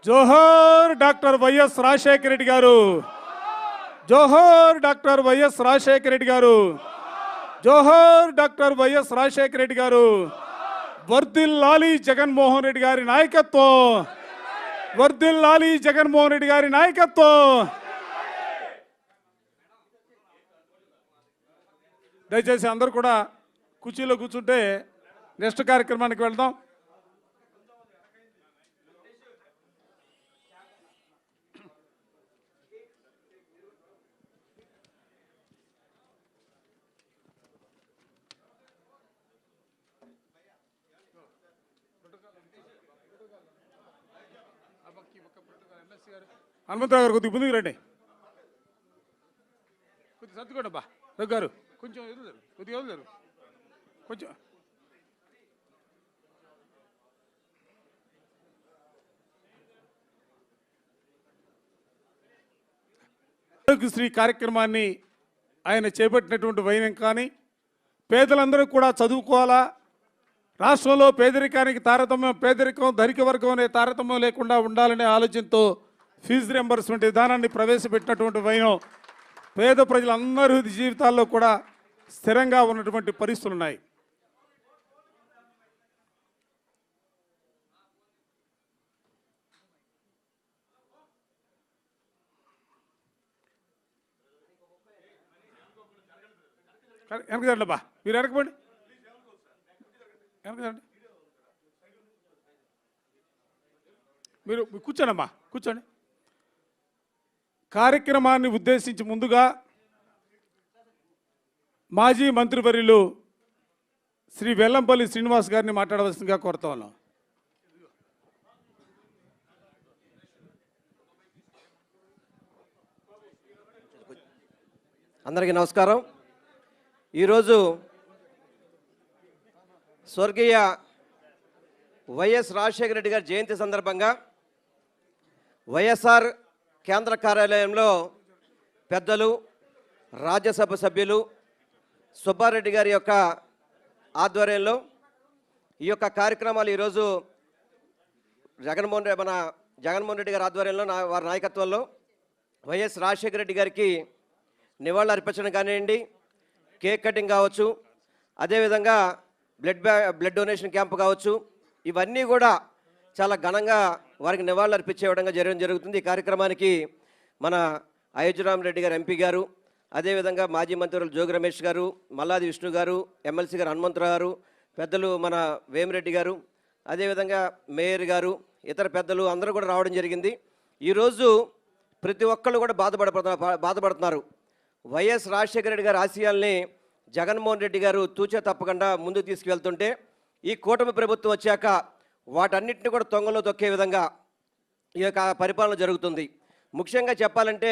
జోహార్ doctor YS Rajasekhara Reddy గారు. జోహార్ doctor YS Rajasekhara Reddy గారు. జోహార్ doctor YS Rajasekhara Reddy గారు. వర్ధిల్లాలి జగన్మోహన్ రెడ్డి గారి నాయకత్వం. వర్ధిల్లాలి జగన్మోహన్ రెడ్డి గారి నాయకత్వం. దయచేసి అందరూ కూడా కుర్చీలో కూర్చుంటే నెక్స్ట్ కార్యక్రమానికి వెళ్దాం. హనుమంతరావు గారు కొద్దిగా ముందుకు రండి. కొద్దిగా సర్దుకోండి అబ్బా. రఘు గారు కొంచెం ఎదురు, కొద్దిగా ఎదురు, కొంచెం ఆరోగ్యశ్రీ కార్యక్రమాన్ని ఆయన చేపట్టినటువంటి వైనం కానీ, పేదలందరూ కూడా చదువుకోవాలా, రాష్ట్రంలో పేదరికానికి తారతమ్యం, పేదరికం ధనిక వర్గం అనే తారతమ్యం లేకుండా ఉండాలనే ఆలోచనతో ఫీజు రియంబర్స్మెంట్ విధానాన్ని ప్రవేశపెట్టినటువంటి వైనం పేద ప్రజలందరి జీవితాల్లో కూడా స్థిరంగా ఉన్నటువంటి పరిస్థితులు ఉన్నాయి. వెనకదండి అబ్బా, మీరు వెనకపోండి, వెనకదండి, మీరు కూర్చోండి అమ్మా, కూర్చోండి. కార్యక్రమాన్ని ఉద్దేశించి ముందుగా మాజీ మంత్రివర్యులు శ్రీ వెల్లంపల్లి శ్రీనివాస్ గారిని మాట్లాడవలసిందిగా కోరుతా ఉన్నాం. అందరికీ నమస్కారం. ఈరోజు స్వర్గీయ వైఎస్ రాజశేఖర రెడ్డి గారి జయంతి సందర్భంగా వైఎస్ఆర్ కేంద్ర కార్యాలయంలో పెద్దలు, రాజ్యసభ సభ్యులు సుబ్బారెడ్డి గారి యొక్క ఆధ్వర్యంలో ఈ యొక్క కార్యక్రమాలు ఈరోజు జగన్మోహన్ రెడ్డి గారి ఆధ్వర్యంలో వారి నాయకత్వంలో వైఎస్ రాజశేఖర రెడ్డి గారికి నివాళులు అర్పించడం కానివ్వండి, కేక్ కటింగ్ కావచ్చు, అదేవిధంగా బ్లడ్ డొనేషన్ క్యాంపు కావచ్చు, ఇవన్నీ కూడా చాలా ఘనంగా వారికి నివాళులు అర్పించే విధంగా జరుగుతుంది. ఈ కార్యక్రమానికి మన అయోధ్యరామ్ రెడ్డి గారు ఎంపీ గారు, అదేవిధంగా మాజీ మంత్రులు జోగి రమేష్ గారు, మల్లాది విష్ణు గారు, ఎమ్మెల్సీ గారు హనుమంతరావు గారు, పెద్దలు మన వేమిరెడ్డి గారు, అదేవిధంగా మేయర్ గారు, ఇతర పెద్దలు అందరూ కూడా రావడం జరిగింది. ఈరోజు ప్రతి ఒక్కళ్ళు కూడా బాధపడుతున్నారు. వైఎస్ రాజశేఖర రెడ్డి గారి ఆశయాల్ని జగన్మోహన్ రెడ్డి గారు తూచే తప్పకుండా ముందుకు తీసుకువెళ్తుంటే ఈ కూటమి ప్రభుత్వం వచ్చాక వాటన్నిటిని కూడా తొంగలో తొక్కే విధంగా ఈ యొక్క పరిపాలన జరుగుతుంది. ముఖ్యంగా చెప్పాలంటే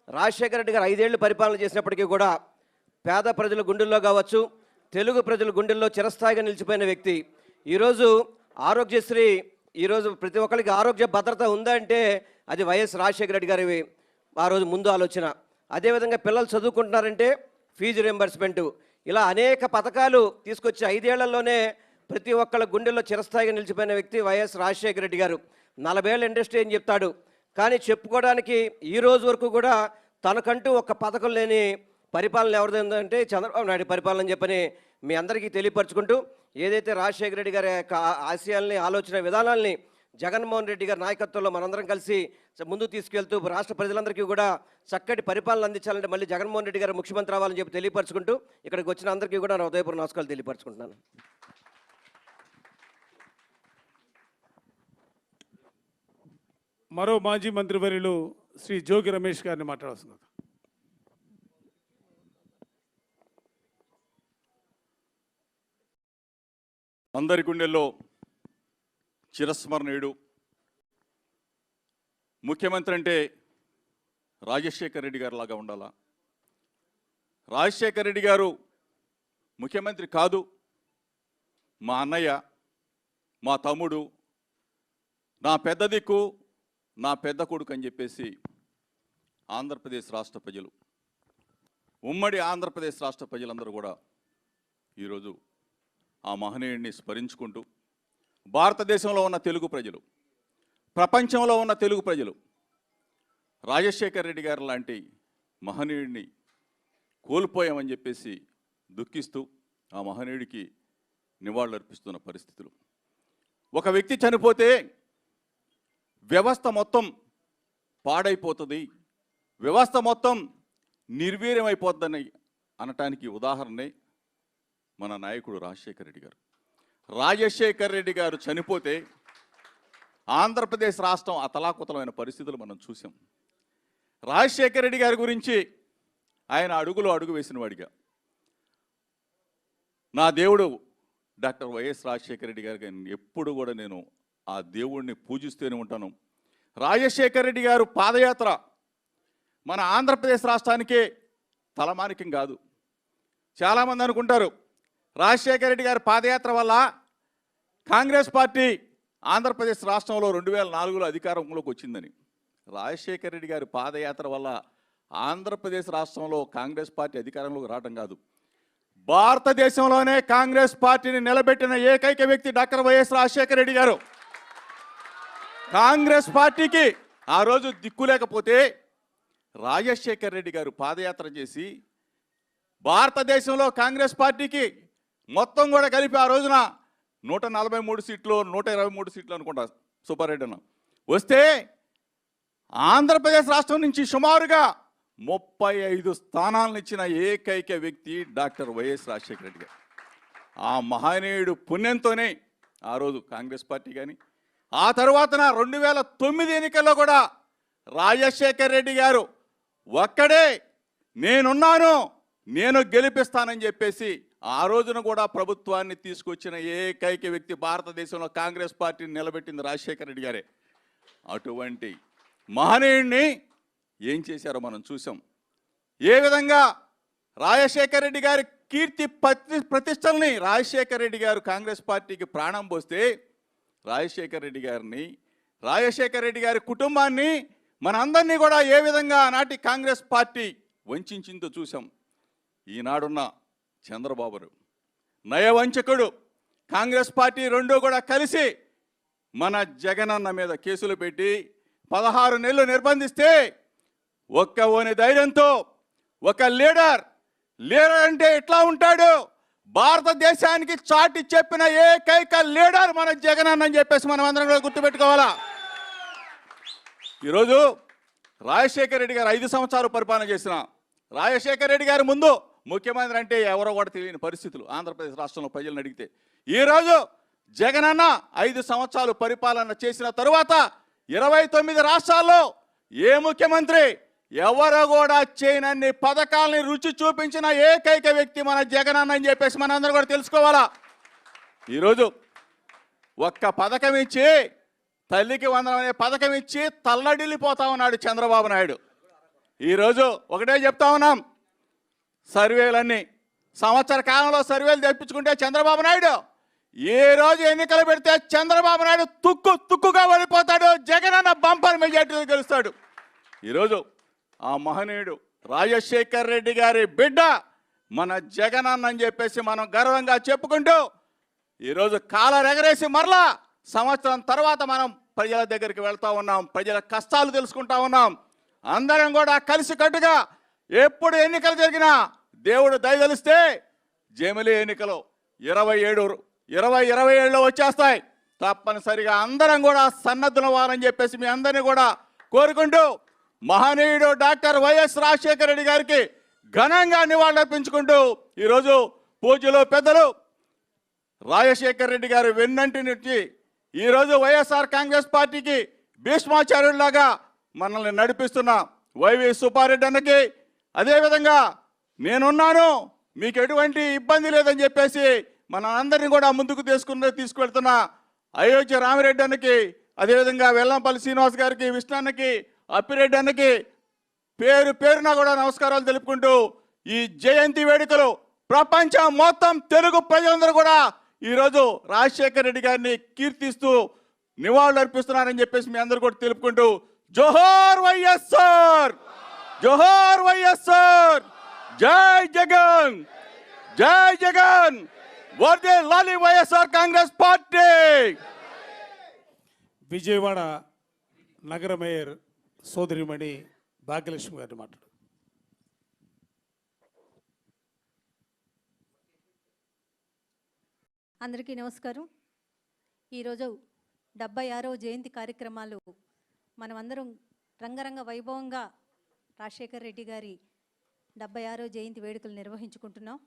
రాజశేఖర రెడ్డి గారు 5 ఏళ్ళు పరిపాలన చేసినప్పటికీ కూడా పేద ప్రజల గుండెల్లో కావచ్చు, తెలుగు ప్రజల గుండెల్లో చిరస్థాయిగా నిలిచిపోయిన వ్యక్తి. ఈరోజు ఆరోగ్యశ్రీ, ఈరోజు ప్రతి ఒక్కరికి ఆరోగ్య భద్రత ఉందంటే అది వైఎస్ రాజశేఖర రెడ్డి గారి ఆ రోజు ముందు ఆలోచన. అదేవిధంగా పిల్లలు చదువుకుంటున్నారంటే ఫీజు రియంబర్స్మెంటు, ఇలా అనేక పథకాలు తీసుకొచ్చి 5 ఏళ్లలోనే ప్రతి ఒక్కళ్ళ గుండెల్లో చిరస్థాయిగా నిలిచిపోయిన వ్యక్తి వైఎస్ రాజశేఖర రెడ్డి గారు. 40 ఏళ్ళ ఇండస్ట్రీ అని చెప్తాడు, కానీ చెప్పుకోవడానికి ఈ రోజు వరకు కూడా తనకంటూ ఒక పథకం లేని పరిపాలన ఎవరిదంటే చంద్రబాబు నాయుడు పరిపాలన అని చెప్పని మీ అందరికీ తెలియపరచుకుంటూ, ఏదైతే రాజశేఖర రెడ్డి గారి యొక్క ఆశయాల్ని, ఆలోచన విధానాల్ని జగన్మోహన్ రెడ్డి గారి నాయకత్వంలో మనందరం కలిసి ముందుకు తీసుకెళ్తూ రాష్ట్ర ప్రజలందరికీ కూడా చక్కటి పరిపాలన అందించాలంటే మళ్ళీ జగన్మోహన్ రెడ్డి గారు ముఖ్యమంత్రి అవ్వాలని చెప్పి తెలియపరచుకుంటూ ఇక్కడికి వచ్చిన అందరికీ కూడా నా హృదయపూర్వక నమస్కారాలు తెలియపరచుకుంటున్నాను. మరో మాజీ మంత్రివర్యులు శ్రీ జోగి రమేష్ గారిని మాట్లాడాల్సింది. అందరి గుండెల్లో చిరస్మరణీయుడు, ముఖ్యమంత్రి అంటే రాజశేఖర రెడ్డి గారు లాగా ఉండాలా. రాజశేఖర రెడ్డి గారు ముఖ్యమంత్రి కాదు, మా అన్నయ్య, మా తమ్ముడు, నా పెద్ద దిక్కు, నా పెద్ద కొడుకు అని చెప్పేసి ఆంధ్రప్రదేశ్ రాష్ట్ర ప్రజలు, ఉమ్మడి ఆంధ్రప్రదేశ్ రాష్ట్ర ప్రజలందరూ కూడా ఈరోజు ఆ మహనీయుడిని స్మరించుకుంటూ భారతదేశంలో ఉన్న తెలుగు ప్రజలు ప్రపంచంలో ఉన్న తెలుగు ప్రజలు రాజశేఖర్ రెడ్డి గారు లాంటి మహనీయుడిని కోల్పోయామని చెప్పేసి దుఃఖిస్తూ ఆ మహనీయుడికి నివాళులర్పిస్తున్న పరిస్థితులు. ఒక వ్యక్తి చనిపోతే వ్యవస్థ మొత్తం పాడైపోతుంది, వ్యవస్థ మొత్తం నిర్వీర్యమైపోతుందని అనటానికి ఉదాహరణే మన నాయకుడు రాజశేఖర్ రెడ్డి గారు. రాజశేఖర్ రెడ్డి గారు చనిపోతే ఆంధ్రప్రదేశ్ రాష్ట్రం అతలాకుతలమైన పరిస్థితులు మనం చూసాం. రాజశేఖర్ రెడ్డి గారి గురించి ఆయన అడుగులో అడుగు వేసిన వాడిగా నా దేవుడు డాక్టర్ వైఎస్ రాజశేఖర రెడ్డి గారికి ఎప్పుడు కూడా నేను ఆ దేవుడిని పూజిస్తూనే ఉంటాను. రాజశేఖర రెడ్డి గారు పాదయాత్ర మన ఆంధ్రప్రదేశ్ రాష్ట్రానికే తలమానికం కాదు. చాలామంది అనుకుంటారు రాజశేఖర రెడ్డి గారి పాదయాత్ర వల్ల కాంగ్రెస్ పార్టీ ఆంధ్రప్రదేశ్ రాష్ట్రంలో 2004లో అధికారంలోకి వచ్చిందని. రాజశేఖర రెడ్డి గారి పాదయాత్ర వల్ల ఆంధ్రప్రదేశ్ రాష్ట్రంలో కాంగ్రెస్ పార్టీ అధికారంలోకి రావడం కాదు, భారతదేశంలోనే కాంగ్రెస్ పార్టీని నిలబెట్టిన ఏకైక వ్యక్తి డాక్టర్ వైఎస్ రాజశేఖర రెడ్డి గారు. కాంగ్రెస్ పార్టీకి ఆ రోజు దిక్కు లేకపోతే రాజశేఖర రెడ్డి గారు పాదయాత్ర చేసి భారతదేశంలో కాంగ్రెస్ పార్టీకి మొత్తం కూడా కలిపి ఆ రోజున 143 సీట్లు 123 సీట్లు అనుకుంటా సుబ్బారెడ్డి అన్న వస్తే ఆంధ్రప్రదేశ్ రాష్ట్రం నుంచి సుమారుగా 35 స్థానాలను ఇచ్చిన ఏకైక వ్యక్తి డాక్టర్ వైఎస్ రాజశేఖర రెడ్డి గారు. ఆ మహనీయుడు పుణ్యంతోనే ఆ రోజు కాంగ్రెస్ పార్టీ కానీ ఆ తర్వాత 2009 ఎన్నికల్లో కూడా రాజశేఖర రెడ్డి గారు ఒక్కడే నేనున్నాను, నేను గెలిపిస్తానని చెప్పేసి ఆ రోజున కూడా ప్రభుత్వాన్ని తీసుకొచ్చిన ఏకైక వ్యక్తి భారతదేశంలో కాంగ్రెస్ పార్టీని నిలబెట్టింది రాజశేఖర రెడ్డి గారే. అటువంటి మహనీయుడిని ఏం చేశారో మనం చూసాం. ఏ విధంగా రాజశేఖర రెడ్డి గారి కీర్తి ప్రతిష్టల్ని రాజశేఖర రెడ్డి గారు కాంగ్రెస్ పార్టీకి ప్రాణం పోస్తే రాజశేఖర రెడ్డి గారిని, రాజశేఖర రెడ్డి గారి కుటుంబాన్ని, మనందరినీ కూడా ఏ విధంగా ఆనాటి కాంగ్రెస్ పార్టీ వంచిందో చూసాం. ఈనాడున్న చంద్రబాబు నయవంచకుడు, కాంగ్రెస్ పార్టీ రెండూ కూడా కలిసి మన జగనన్న మీద కేసులు పెట్టి 16 నెలలు నిర్బంధిస్తే ఒక్క ఓని ధైర్యంతో ఒక లీడర్ అంటే ఎట్లా ఉంటాడు, భారతదేశానికి చాటి చెప్పిన ఏకైక లీడర్ మన జగనన్న అని చెప్పేసి మనం అందరం కూడా గుర్తుపెట్టుకోవాలా. ఈరోజు రాజశేఖర రెడ్డి గారు 5 సంవత్సరాలు పరిపాలన చేసిన రాజశేఖర రెడ్డి గారి ముందు ముఖ్యమంత్రి అంటే ఎవరో కూడా తెలియని పరిస్థితులు ఆంధ్రప్రదేశ్ రాష్ట్రంలో ప్రజలను అడిగితే. ఈరోజు జగనన్న 5 సంవత్సరాలు పరిపాలన చేసిన తరువాత 29 రాష్ట్రాల్లో ఏ ముఖ్యమంత్రి ఎవరు కూడా చేయనన్ని పథకాలని రుచి చూపించిన ఏకైక వ్యక్తి మన జగనన్న అని చెప్పేసి మనందరం కూడా తెలుసుకోవాలా. ఈరోజు ఒక్క పథకం ఇచ్చి, తల్లికి వందనం అనే పథకం ఇచ్చి తల్లడిల్లిపోతా ఉన్నాడు చంద్రబాబు నాయుడు. ఈరోజు ఒకటే చెప్తా ఉన్నాం, సర్వేలన్నీ సంవత్సర కాలంలో సర్వేలు తెప్పించుకుంటే చంద్రబాబు నాయుడు ఏ రోజు ఎన్నికలు పెడితే చంద్రబాబు నాయుడు తుక్కుగా ఓడిపోతాడు, జగనన్న బంపర్ మెజార్టీతో గెలుస్తాడు. ఈరోజు ఆ మహనీయుడు రాజశేఖర్ రెడ్డి గారి బిడ్డ మన జగనన్న అని చెప్పేసి మనం గర్వంగా చెప్పుకుంటూ ఈరోజు కాలర్ ఎగరేసి మరలా సంవత్సరం తర్వాత మనం ప్రజల దగ్గరికి వెళ్తా ఉన్నాం, ప్రజల కష్టాలు తెలుసుకుంటా ఉన్నాం. అందరం కూడా కలిసికట్టుగా ఎప్పుడు ఎన్నికలు జరిగినా దేవుడు దయదలిస్తే జమిలీ ఎన్నికలు 2027లో వచ్చేస్తాయి. తప్పనిసరిగా అందరం కూడా సన్నద్ధుల వారని చెప్పేసి మీ అందరినీ కూడా కోరుకుంటూ మహనీయుడు డాక్టర్ వైఎస్ రాజశేఖర రెడ్డి గారికి ఘనంగా నివాళులర్పించుకుంటూ ఈరోజు పూజ్యులు పెద్దలు రాజశేఖర రెడ్డి గారు వెన్నంటి నుంచి ఈరోజు వైఎస్ఆర్ కాంగ్రెస్ పార్టీకి భీష్మాచార్యుడిలాగా మనల్ని నడిపిస్తున్న వైవి సుబ్బారెడ్డి అన్నకి, అదేవిధంగా నేనున్నాను మీకు ఎటువంటి ఇబ్బంది లేదని చెప్పేసి మన అందరినీ కూడా ముందుకు తీసుకువెళ్తున్న అయోధ్య రామిరెడ్డి అన్నకి, అదేవిధంగా వెల్లంపల్లి శ్రీనివాస్ గారికి, విష్ణు అన్నకి, అప్పిరెడ్డి అన్నకి పేరున కూడా నమస్కారాలు తెలుపుకుంటూ ఈ జయంతి వేడుకలు ప్రపంచం మొత్తం తెలుగు ప్రజలందరూ కూడా ఈరోజు రాజశేఖర రెడ్డి గారిని కీర్తిస్తూ నివాళులు అర్పిస్తున్నారని చెప్పేసి మీ అందరూ కూడా తెలుపుకుంటూ జోహార్ వైఎస్ఆర్, జోహార్ వైఎస్ఆర్, జై జగన్, జై జగన్, వర్ధిల్లాలి వైఎస్ఆర్ కాంగ్రెస్ పార్టీ. విజయవాడ నగర మేయర్ సోదరిమణి భాగ్యలక్ష్మి గారిని మాట్లాడు. అందరికీ నమస్కారం. ఈరోజు 76వ జయంతి కార్యక్రమాలు మనమందరం రంగరంగ వైభవంగా రాజశేఖర్ రెడ్డి గారి 76వ జయంతి వేడుకలు నిర్వహించుకుంటున్నాం.